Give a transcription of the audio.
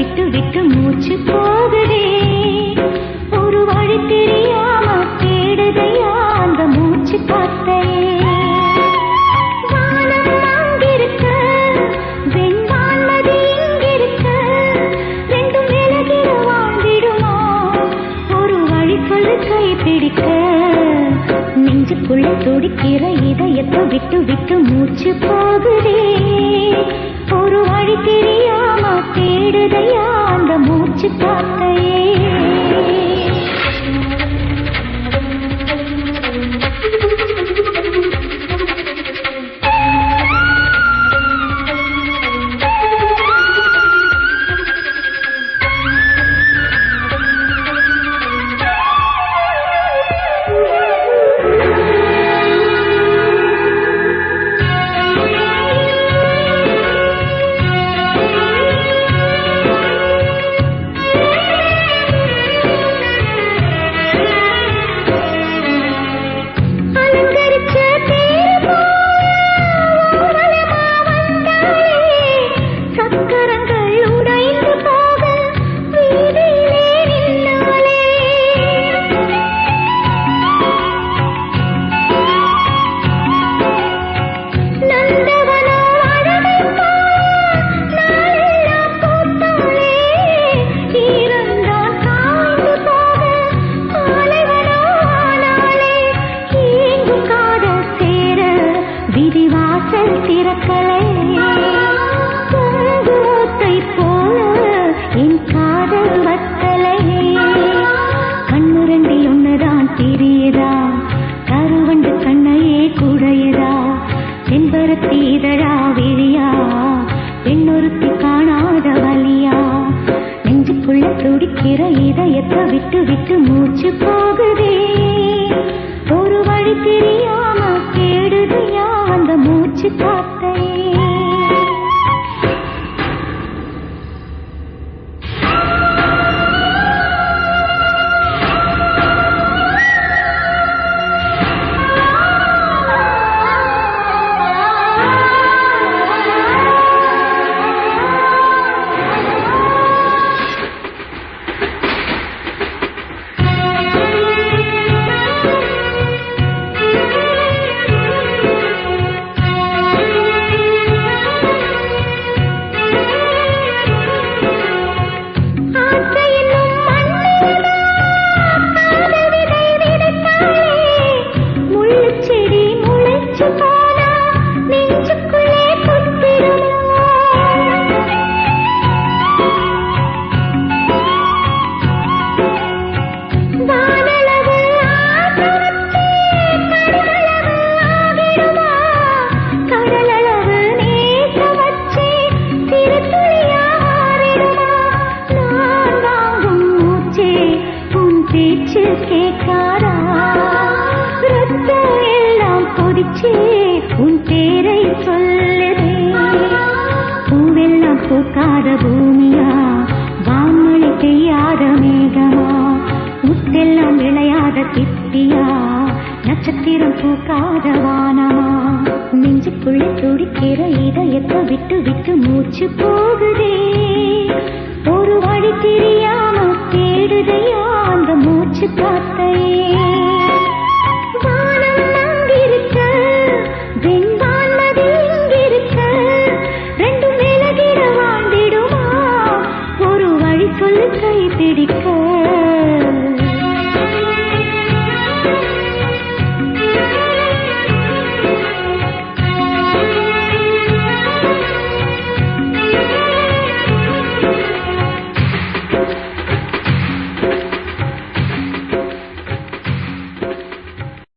விட்டு விட்டு மூச்சு போகுதே, ஒரு வழி தெரியாம தேடுதையா அந்த மூச்சு காத்தையே. வானம் அங்கிருக்க, வெண்வான்மதி இங்கிருக்க, ரெண்டும் விலகிட வாழ்ந்திடுமா, ஒரு வழி சொல்லு கை பிடிக்க. நெஞ்சுக்குள்ள துடிக்கிற இதயத்தை விட்டு விட்டு மூச்சு போகுதே, ஒரு வழி தெரியாம தேடுதையா அந்த மூச்சு காத்தையே. விட்டு விட்டு மூச்சு போகுதே, ஒரு வழி தெரியாம தேடுதையா அந்த மூச்சு காத்தையே. உன் பேரை சொல்லுதே, பூவெல்லாம் பூக்காத பூமியா, வான்மழை பெய்யாத மேகமா, முத்தெல்லாம் விளையாத தித்தியா, நட்சத்திரம் பூக்காத வானமா. நெஞ்சுக்குள்ளே துடிக்கிற இதயத்தை விட்டு விட்டு மூச்சு போகுதே, ஒரு வழி தெரியாம தேடுதையா அந்த மூச்சு காத்தையே.